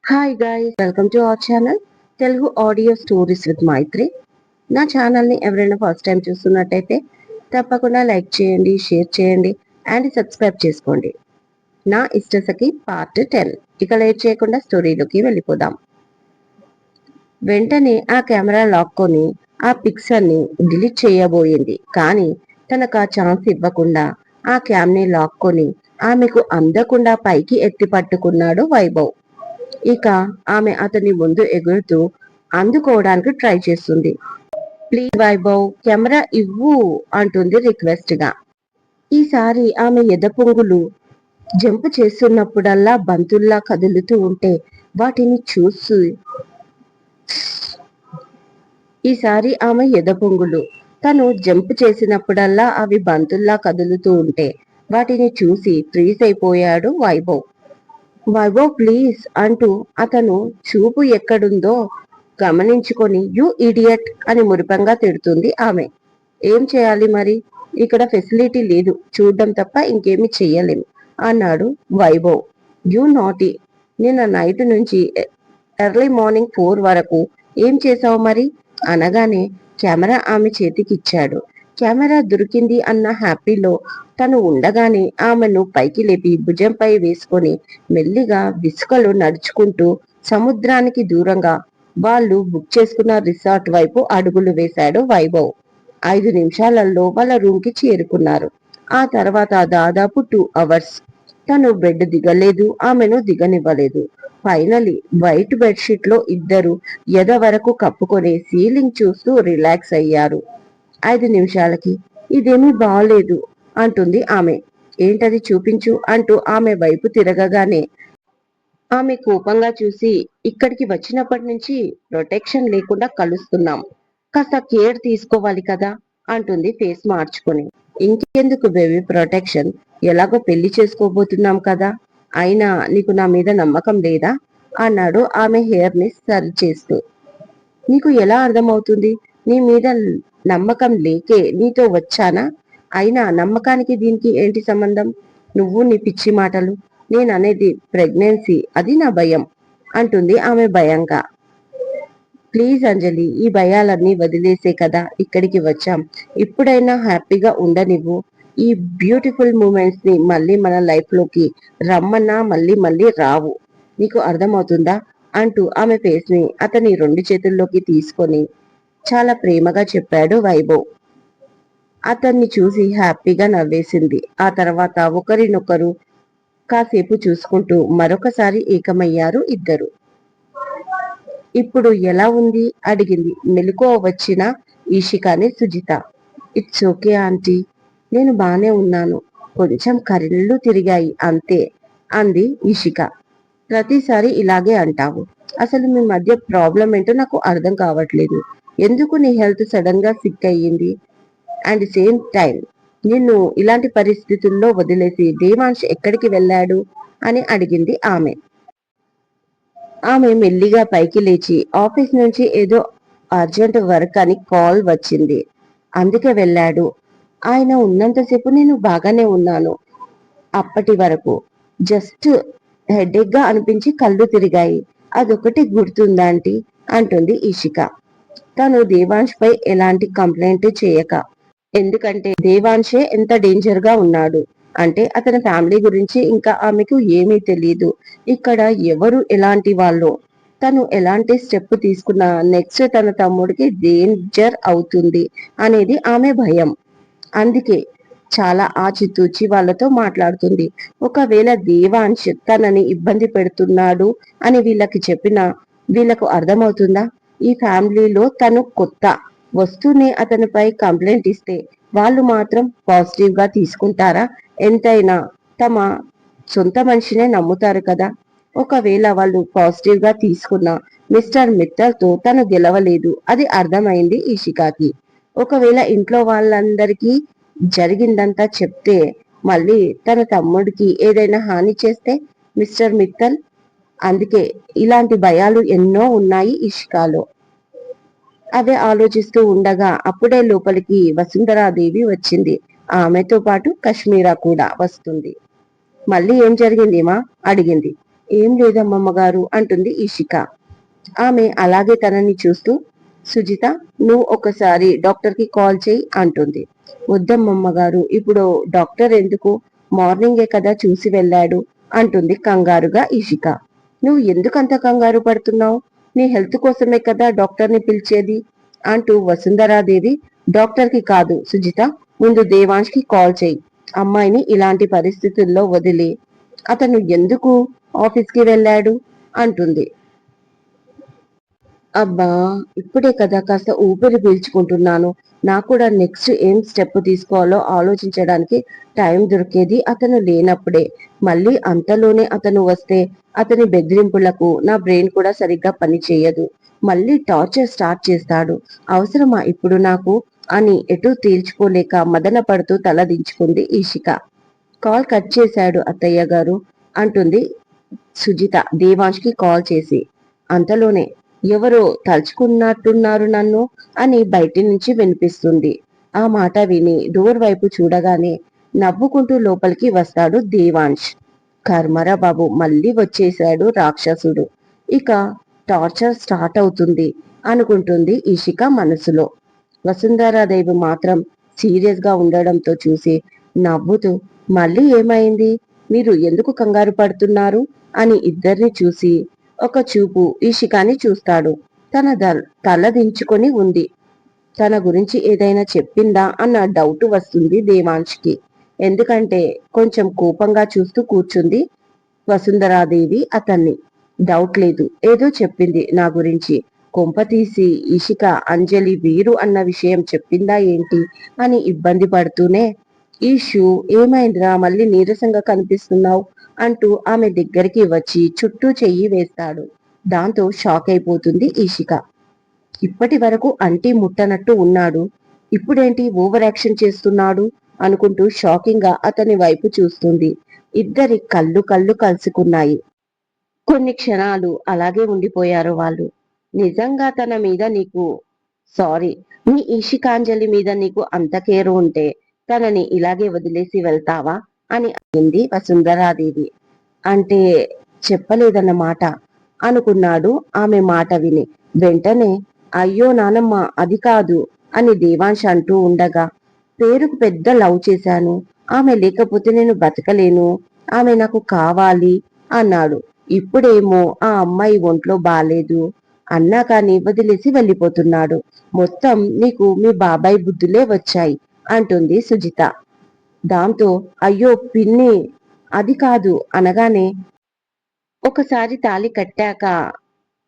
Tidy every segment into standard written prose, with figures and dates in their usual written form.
Hi guys, welcome to our channel Telugu audio stories with Maithri. నా ఛానల్ని ఎవరైనా ఫస్ట్ టైం చూస్తున్నట్టయితే తప్పకుండా లైక్ చేయండి, షేర్ చేయండి అండ్ సబ్స్క్రైబ్ చేసుకోండి. నా ఇష్టసఖి పార్ట్ 10. ఇక లేట్ చేయకుండా స్టోరీలోకి వెళ్ళిపోదాం. వెంటనే ఆ కెమెరా లాక్కొని ఆ పిక్చర్ని డిలీట్ చేయబోయింది. కానీ తనకు ఆ ఛాన్స్ ఇవ్వకుండా ఆ క్యామ్ని లాక్కొని ఆమెకు అందకుండా పైకి ఎత్తి పట్టుకున్నాడు వైభవ్. ఇక ఆమె అతని ముందు ఎగురుతూ అందుకోవడానికి ట్రై చేస్తుంది. ప్లీజ్ వైభవ్, కెమెరా ఇవ్వు అంటుంది రిక్వెస్ట్ గా. ఈసారి ఆమె ఎదపొంగులు జంప్ చేస్తున్నప్పుడల్లా బంతుల్లా కదులుతూ ఉంటే వాటిని చూసి ఈసారి ఆమె ఎదపొంగులు తను జంప్ చేసినప్పుడల్లా అవి బంతుల్లా కదులుతూ ఉంటే వాటిని చూసి ఫ్రీజ్ అయిపోయాడు వైభవ్. వైభవ్ ప్లీజ్ అంటూ అతను చూపు ఎక్కడుందో గమనించుకొని యు ఇడియట్ అని మురిపంగా తిడుతుంది ఆమె. ఏం చేయాలి మరి, ఇక్కడ ఫెసిలిటీ లేదు, చూడడం తప్ప ఇంకేమి చెయ్యలేం అన్నాడు వైభవ్. యు నాటీ, నిన్న నైట్ నుంచి ఎర్లీ మార్నింగ్ 4 వరకు ఏం చేసావు మరి అనగానే కెమెరా ఆమె చేతికిచ్చాడు. కెమెరా దొరికింది అన్న హ్యాపీలో తను ఉండగానే ఆమెను పైకి లేపి భుజంపై వేసుకొని మెల్లిగా విసుకలు నడుచుకుంటూ సముద్రానికి దూరంగా వాళ్ళు బుక్ చేసుకున్న రిసార్ట్ వైపు అడుగులు వేశాడు వైభవ్. 5 నిమిషాలలో వాళ్ళ రూమ్ కి చేరుకున్నారు. ఆ తర్వాత దాదాపు 2 అవర్స్ తను బెడ్ దిగలేదు, ఆమెను దిగనివ్వలేదు. ఫైనలీ వైట్ బెడ్షీట్ లో ఇద్దరు ఎద వరకు కప్పుకొని సీలింగ్ చూస్తూ రిలాక్స్ అయ్యారు. 5 నిమిషాలకి ఇదేమీ బాలేదు అంటుంది ఆమె. ఏంటది చూపించు అంటూ ఆమె వైపు తిరగగానే ఆమె కోపంగా చూసి, ఇక్కడికి వచ్చినప్పటి నుంచి ప్రొటెక్షన్ లేకుండా కలుస్తున్నాం, కాస్త కేర్ తీసుకోవాలి కదా అంటుంది ఫేస్ మార్చుకొని. ఇంకెందుకు బేబీ ప్రొటెక్షన్, ఎలాగో పెళ్లి చేసుకోబోతున్నాం కదా, అయినా నీకు నా మీద నమ్మకం లేదా అన్నాడు ఆమె హెయిర్ ని సరి చేస్తూ. నీకు ఎలా అర్థమవుతుంది? నీ మీద నమ్మకం లేకే నీతో వచ్చానా? అయినా నమ్మకానికి దీనికి ఏంటి సంబంధం? నువ్వు నీ పిచ్చి మాటలు, నేననేది ప్రెగ్నెన్సీ, అది నా భయం అంటుంది ఆమె భయంగా. ప్లీజ్ అంజలి, ఈ భయాలన్నీ వదిలేసే కదా ఇక్కడికి వచ్చాం, ఇప్పుడైనా హ్యాపీగా ఉండనివ్వు. ఈ బ్యూటిఫుల్ మూమెంట్స్ ని మళ్ళీ మన లైఫ్ లోకి రమ్మన్నా మళ్ళీ మళ్ళీ రావు, నీకు అర్థమవుతుందా అంటూ ఆమె ఫేస్ ని అతని 2 చేతుల్లోకి తీసుకొని చాలా ప్రేమగా చెప్పాడు వైభవ్. అతన్ని చూసి హ్యాపీగా నవ్వేసింది. ఆ తర్వాత ఒకరినొకరు కాసేపు చూసుకుంటూ మరొకసారి ఏకమయ్యారు ఇద్దరు. ఇప్పుడు ఎలా ఉంది అడిగింది మెలకువ వచ్చిన ఈషికాని సుజిత. ఇట్స్ ఓకే ఆంటీ, నేను బానే ఉన్నాను, కొంచెం కళ్ళు తిరిగాయి అంతే అంది ఈషిక. ప్రతిసారి ఇలాగే అంటావు, అసలు మీ మధ్య ప్రాబ్లం ఏంటో నాకు అర్థం కావట్లేదు. ఎందుకు నీ హెల్త్ సడన్ గా సిక్ అయ్యింది? అండ్ సేమ్ టైం నిన్ను ఇలాంటి పరిస్థితుల్లో వదిలేసి దేవాంశ్ ఎక్కడికి వెళ్ళాడు అని అడిగింది ఆమె. ఆమె మెల్లిగా పైకి లేచి ఆఫీస్ నుంచి ఏదో అర్జెంట్ వర్క్ అని కాల్ వచ్చింది, అందుకే వెళ్ళాడు. ఆయన ఉన్నంతసేపు నేను బాగానే ఉన్నాను. అప్పటి వరకు జస్ట్ హెడేక్ గా అనిపించి కళ్ళు తిరిగాయి, అదొకటి గుర్తుందాంటి అంటుంది ఈషిక. తను దేవాంశ్ పై ఎలాంటి కంప్లైంట్ చేయక, ఎందుకంటే దేవాంశే ఎంత డేంజర్ గా ఉన్నాడు అంటే అతని ఫ్యామిలీ గురించి ఇంకా ఆమెకు ఏమీ తెలియదు. ఇక్కడ ఎవరు ఎలాంటి వాళ్ళు, తను ఎలాంటి స్టెప్ తీసుకున్నా నెక్స్ట్ తన తమ్ముడికి డేంజర్ అవుతుంది అనేది ఆమె భయం. అందుకే చాలా ఆచితూచి వాళ్ళతో మాట్లాడుతుంది. ఒకవేళ దేవాంశ్ తనని ఇబ్బంది పెడుతున్నాడు అని వీళ్ళకి చెప్పినా వీళ్ళకు అర్థమవుతుందా? ఈ ఫ్యామిలీలో తను కొత్త, వస్తూనే అతనిపై కంప్లైంట్ ఇస్తే వాళ్ళు మాత్రం పాజిటివ్ గా తీసుకుంటారా? ఎంతైనా తమ సొంత మనిషినే నమ్ముతారు కదా. ఒకవేళ వాళ్ళు పాజిటివ్ గా తీసుకున్న మిస్టర్ మిత్తల్ తో తను గెలవలేదు, అది అర్థమైంది ఈషికాకి. ఒకవేళ ఇంట్లో వాళ్ళందరికీ జరిగిందంతా చెప్తే మళ్ళీ తన తమ్ముడికి ఏదైనా హాని చేస్తే మిస్టర్ మిత్తల్, అందుకే ఇలాంటి భయాలు ఎన్నో ఉన్నాయి ఇష్కాలో. అవే ఆలోచిస్తూ ఉండగా అప్పుడే లోపలికి వసుంధరాదేవి వచ్చింది. ఆమెతో పాటు కశ్మీరా కూడా వస్తుంది. మళ్ళీ ఏం జరిగింది మా అడిగింది. ఏం లేదమ్మమ్మగారు అంటుంది ఈషిక. ఆమె అలాగే తనని చూస్తూ, సుజిత, నువ్వు ఒకసారి డాక్టర్ కి కాల్ చేయి అంటుంది. వద్దమ్మమ్మగారు, ఇప్పుడు డాక్టర్ ఎందుకు, మార్నింగే కదా చూసి వెళ్ళాడు అంటుంది కంగారుగా ఈషిక. నువ్వు ఎందుకంత కంగారు పడుతున్నావు, నీ హెల్త్ కోసమే కదా డాక్టర్ని పిలిచేది అంటూ వసుంధరాదేవి, డాక్టర్ కి కాదు సుజిత, ముందు దేవాంశ్ కి కాల్ చేయి. అమ్మాయిని ఇలాంటి పరిస్థితుల్లో వదిలి అతను ఎందుకు ఆఫీస్కి వెళ్ళాడు అంటుంది. అబ్బా, ఇప్పుడే కదా కాస్త ఊపిరి పీల్చుకుంటున్నాను. నాకు కూడా నెక్స్ట్ ఏం స్టెప్ తీసుకోవాలో ఆలోచించడానికి టైం దొరికేది అతను లేనప్పుడే. మళ్ళీ అంతలోనే అతను వస్తే అతని బెదిరింపులకు నా బ్రెయిన్ కూడా సరిగ్గా పనిచేయదు. మళ్ళీ టార్చర్ స్టార్ట్ చేస్తాడు. అవసరమా ఇప్పుడు నాకు అని ఎటూ తేల్చుకోలేక మదన పడుతూ తల దించుకుంది ఈషిక. కాల్ కట్ చేశాడు అత్తయ్య గారు అంటుంది సుజిత దేవాంశ్ కి కాల్ చేసి. అంతలోనే ఎవరో తలుచుకున్నట్టున్నారు నన్ను అని బయటి నుంచి వినిపిస్తుంది. ఆ మాట విని డోర్ వైపు చూడగానే నవ్వుకుంటూ లోపలికి వస్తాడు దేవాంశ్. కర్మరా బాబు, మళ్ళీ వచ్చేశాడు రాక్షసుడు. ఇక టార్చర్ స్టార్ట్ అవుతుంది అనుకుంటుంది ఈషిక మనసులో. వసుంధరాదేవి మాత్రం సీరియస్ గా ఉండడంతో చూసి నవ్వుతూ, మళ్ళీ ఏమైంది, మీరు ఎందుకు కంగారు పడుతున్నారు అని ఇద్దరిని చూసి ఒక చూపు ఈషికాని చూస్తాడు. తన తల దించుకొని ఉంది. తన గురించి ఏదైనా చెప్పిందా అన్న డౌట్ వస్తుంది దేవాంశ్కి. ఎందుకంటే కొంచెం కోపంగా చూస్తూ కూర్చుంది వసుంధరాదేవి అతన్ని. డౌట్ లేదు, ఏదో చెప్పింది నా గురించి. కొంప తీసి ఇషిక అంజలి వీరు అన్న విషయం చెప్పిందా ఏంటి అని ఇబ్బంది పడుతూనే, ఈషు ఏమైందిరా, మళ్ళీ నీరసంగా కనిపిస్తున్నావు అంటూ ఆమె దగ్గరికి వచ్చి చుట్టూ చెయ్యి వేస్తాడు. దాంతో షాక్ అయిపోతుంది ఈషిక. ఇప్పటి వరకు అంటి ముట్టనట్టు ఉన్నాడు, ఇప్పుడేంటి ఓవర్ యాక్షన్ చేస్తున్నాడు అనుకుంటూ షాకింగ్ గా అతని వైపు చూస్తుంది. ఇద్దరి కళ్ళు కళ్ళు కలుసుకున్నాయి. కొన్ని క్షణాలు అలాగే ఉండిపోయారు వాళ్ళు. నిజంగా తన మీద నీకు, సారీ, నీ ఈషికాంజలి మీద నీకు అంత కేరు ఉంటే తనని ఇలాగే వదిలేసి వెళ్తావా అని అడిగింది వసుంధరాదేవి. అంటే చెప్పలేదన్నమాట అనుకున్నాడు ఆమె మాట విని. వెంటనే అయ్యో నానమ్మ అది కాదు అని దేవాంశ్ అంటూ ఉండగా, పేరుకు పెద్ద లవ్ చేశాను, ఆమె లేకపోతే నేను బతకలేను, ఆమె నాకు కావాలి అన్నాడు. ఇప్పుడేమో ఆ అమ్మాయి ఒంట్లో బాలేదు అన్నా కానీ వదిలేసి వెళ్ళిపోతున్నాడు. మొత్తం నీకు మీ బాబాయ్ బుద్ధులే వచ్చాయి అంటుంది సుజిత. దాంతో అయ్యో పిన్ని అది కాదు అనగానే, ఒకసారి తాళి కట్టాక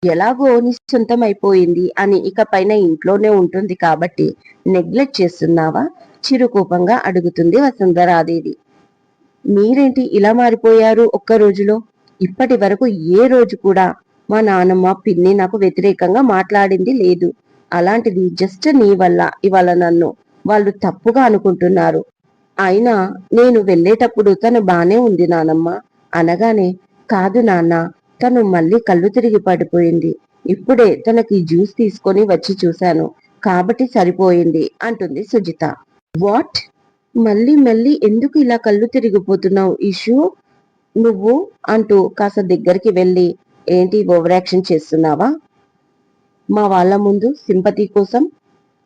ఎలాగో నిస్సొంతం అయిపోయింది అని ఇక పైన ఇంట్లోనే ఉంటుంది కాబట్టి నెగ్లెక్ట్ చేస్తున్నావా చిరుకోపంగా అడుగుతుంది వసుంధరాదేవి. మీరేంటి ఇలా మారిపోయారు ఒక్క రోజులో, ఇప్పటి వరకు ఏ రోజు కూడా మా నాన్నమ్మ పిన్ని నాకు వ్యతిరేకంగా మాట్లాడింది లేదు. అలాంటిది జస్ట్ నీ వల్ల ఇవాళ నన్ను వాళ్ళు తప్పుగా అనుకుంటున్నారు. అయినా నేను వెళ్ళేటప్పుడు తను బానే ఉంది నానమ్మ అనగానే, కాదు నాన్న, తను మళ్ళీ కళ్ళు తిరిగి పడిపోయింది. ఇప్పుడే తనకి జ్యూస్ తీసుకొని వచ్చి చూశాను కాబట్టి సరిపోయింది అంటుంది సుజిత. వాట్, మళ్ళీ మళ్ళీ ఎందుకు ఇలా కళ్ళు తిరిగిపోతున్నావు ఇషు నువ్వు అంటూ కాస్త దగ్గరికి వెళ్ళి, ఏంటి ఓవర్ యాక్షన్ చేస్తున్నావా మా వాళ్ళ ముందు సింపతి కోసం,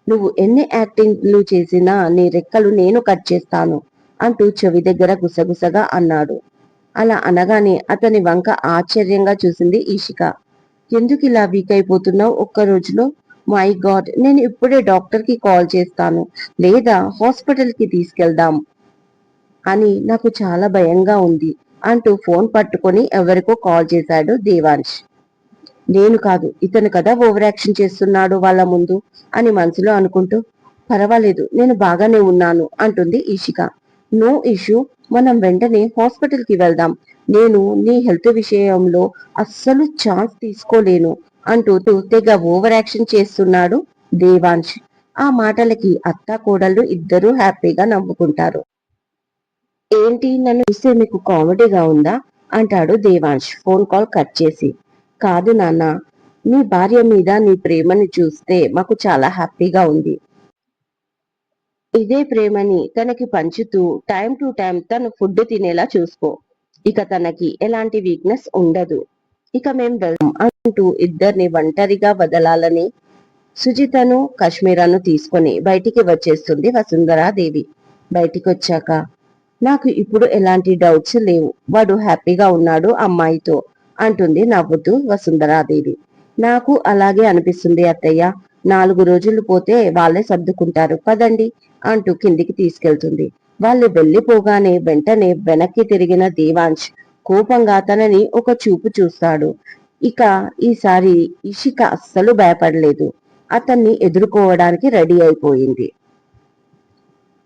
నువ్వు ఎన్ని యాక్టింగ్లు చేసినా నీ రెక్కలు నేను కట్ చేస్తాను అంటూ చెవి దగ్గర గుసగుసగా అన్నాడు. అలా అనగానే అతని వంక ఆశ్చర్యంగా చూసింది ఈషిక. ఎందుకు ఇలా వీక్ అయిపోతున్నావు ఒక్క రోజులో, మై గాడ్, నేను ఇప్పుడే డాక్టర్ కి కాల్ చేస్తాను లేదా హాస్పిటల్ కి తీసుకెళ్దాం అని నాకు చాలా భయంగా ఉంది అంటూ ఫోన్ పట్టుకొని ఎవరికో కాల్ చేశాడు దేవాంశ్. నేను కాదు, ఇతను కదా ఓవర్ యాక్షన్ చేస్తున్నాడు వాళ్ళ ముందు అని మనసులో అనుకుంటూ, పర్వాలేదు నేను బాగానే ఉన్నాను అంటుంది ఈషిక. నో ఇష్యూ, మనం వెంటనే హాస్పిటల్ కి వెళ్దాం, నేను నీ హెల్త్ విషయంలో అస్సలు ఛాన్స్ తీసుకోలేను అంటూ తెగ ఓవర్ యాక్షన్ చేస్తున్నాడు దేవాంశ్. ఆ మాటలకి అత్త కోడళ్ళు ఇద్దరూ హ్యాపీగా నవ్వుకుంటారు. ఏంటి, నన్ను చూస్తే మీకు కామెడీగా ఉందా అంటాడు దేవాంశ్ ఫోన్ కాల్ కట్ చేసి. కాదు నాన్న, నీ భార్య మీద నీ ప్రేమని చూస్తే మాకు చాలా హ్యాపీగా ఉంది. ఇదే ప్రేమని తనకి పంచుతూ టైం టు టైం తను ఫుడ్ తినేలా చూసుకో. ఇక తనకి ఎలాంటి వీక్నెస్ ఉండదు. ఇక మేం వెళ్దాం అంటూ ఇద్దరిని ఒంటరిగా వదలాలని సుజితను కశ్మీరాను తీసుకొని బయటికి వచ్చేస్తుంది వసుంధరాదేవి. బయటికొచ్చాక నాకు ఇప్పుడు ఎలాంటి డౌట్స్ లేవు, వాడు హ్యాపీగా ఉన్నాడు అమ్మాయితో అంటుంది నవ్వుతూ వసుంధరాదేవి. నాకు అలాగే అనిపిస్తుంది అత్తయ్య, 4 రోజులు పోతే వాళ్ళే సర్దుకుంటారు పదండి అంటూ కిందికి తీసుకెళ్తుంది. వాళ్ళు వెళ్లిపోగానే వెంటనే వెనక్కి తిరిగిన దేవాంశ్ కోపంగా తనని ఒక చూపు చూస్తాడు. ఇక ఈసారి ఇషిక అస్సలు భయపడలేదు. అతన్ని ఎదుర్కోవడానికి రెడీ అయిపోయింది.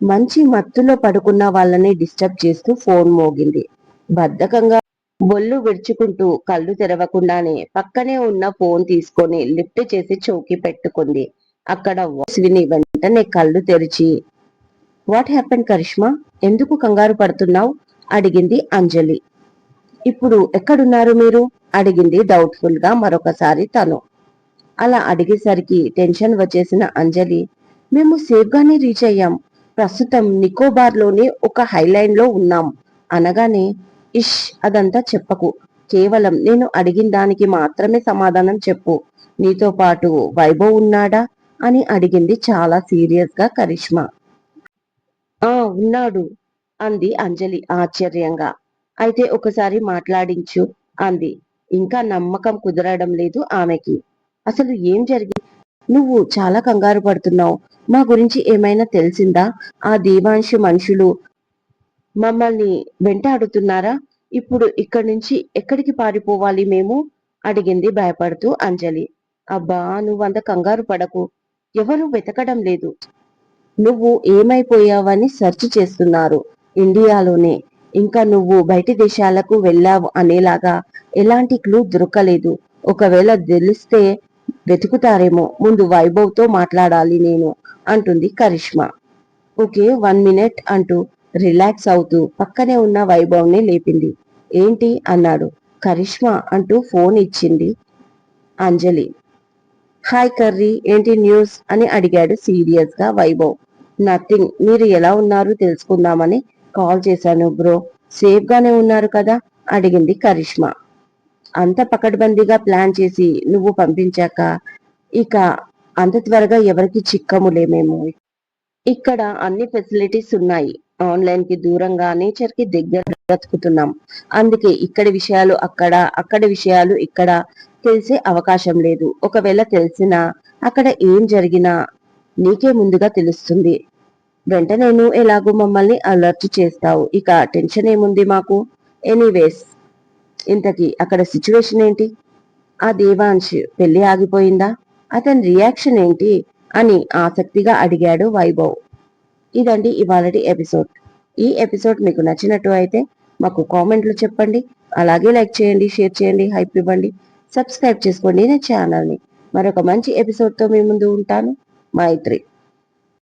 మంచి మత్తులో పడుకున్న వాళ్ళని డిస్టర్బ్ చేస్తూ ఫోన్ మోగింది. బద్ధకంగా బొల్లు విడుచుకుంటూ కళ్ళు తెరవకుండానే పక్కనే ఉన్న ఫోన్ తీసుకొని లిఫ్ట్ చేసి చౌకి పెట్టుకుంది. అక్కడ వాయిస్ విని వెంటనే కళ్ళు తెరిచి, వాట్ హ్యాపెన్ కరిష్మా, ఎందుకు కంగారు పడుతున్నావు అడిగింది అంజలి. ఇప్పుడు ఎక్కడున్నారు మీరు అడిగింది డౌట్ఫుల్ గా మరొకసారి తను. అలా అడిగేసరికి టెన్షన్ వచ్చేసిన అంజలి, మేము సేఫ్ గానే రీచ్ అయ్యాం, ప్రస్తుతం నికోబార్ లోని ఒక హైలైన్ లో ఉన్నాం అనగానే, ఇష్ అదంతా చెప్పకు, కేవలం నేను అడిగిన దానికి మాత్రమే సమాధానం చెప్పు, నీతో పాటు వైభవ్ ఉన్నాడా అని అడిగింది చాలా సీరియస్ గా కరిష్మా. ఆ ఉన్నాడు అంది అంజలి ఆశ్చర్యంగా. అయితే ఒకసారి మాట్లాడించు అంది. ఇంకా నమ్మకం కుదరడం లేదు ఆమెకి. అసలు ఏం జరిగింది, నువ్వు చాలా కంగారు పడుతున్నావు, మా గురించి ఏమైనా తెలిసిందా, ఆ దేవాంశు మనుషులు మమ్మల్ని వెంటాడుతున్నారా, ఇప్పుడు ఇక్కడి నుంచి ఎక్కడికి పారిపోవాలి మేము అడిగింది భయపడుతూ అంజలి. అబ్బా నువ్వంత కంగారు పడకు, ఎవరు వెతకడం లేదు, నువ్వు ఏమైపోయావని సెర్చ్ చేస్తున్నారు ఇండియాలోనే, ఇంకా నువ్వు బయటి దేశాలకు వెళ్ళావు అనేలాగా ఎలాంటి క్లూ దొరకలేదు, ఒకవేళ తెలిస్తే వెతుకుతారేమో, ముందు వైభవ్ తో మాట్లాడాలి నేను అంటుంది కరిష్మా. ఓకే 1 మినిట్ అంటూ రిలాక్స్ అవుతూ పక్కనే ఉన్న వైభవ్ ని లేపింది. ఏంటి అన్నాడు. కరిష్మా అంటూ ఫోన్ ఇచ్చింది అంజలి. హాయ్ కర్రీ, ఏంటి న్యూస్ అని అడిగాడు సీరియస్ గా వైభవ్. నథింగ్, మీరు ఎలా ఉన్నారు తెలుసుకుందామని కాల్ చేశాను బ్రో, సేఫ్ గానే ఉన్నారు కదా అడిగింది కరిష్మా. అంత పకడ్బందీగా ప్లాన్ చేసి నువ్వు పంపించాక ఇక అంత త్వరగా ఎవరికి చిక్కములే మేము. ఇక్కడ అన్ని ఫెసిలిటీస్ ఉన్నాయి, ఆన్లైన్ కి దూరంగా నేచర్ కి దగ్గర బ్రతుకుతున్నాం, అందుకే ఇక్కడి విషయాలు అక్కడ, అక్కడి విషయాలు ఇక్కడ తెలిసే అవకాశం లేదు, ఒకవేళ తెలిసినా అక్కడ ఏం జరిగినా నీకే ముందుగా తెలుస్తుంది, వెంటనే నువ్వు ఎలాగో మమ్మల్ని అలర్ట్ చేస్తావు, ఇక టెన్షన్ ఏముంది మాకు. ఎనీవేస్ ఇంతకీ అక్కడ సిచ్యువేషన్ ఏంటి, ఆ దేవాంశ్ పెళ్లి ఆగిపోయిందా, అతని రియాక్షన్ ఏంటి అని ఆసక్తిగా అడిగాడు వైభవ్. ఇదండి ఇవాళటి ఎపిసోడ్. ఈ ఎపిసోడ్ మీకు నచ్చినట్టు అయితే మాకు కామెంట్లు చెప్పండి, అలాగే లైక్ చేయండి, షేర్ చేయండి, హైప్ ఇవ్వండి, సబ్స్క్రైబ్ చేసుకోండి నా ఛానల్ని. మరొక మంచి ఎపిసోడ్తో మీ ముందు ఉంటాను. మైత్రి.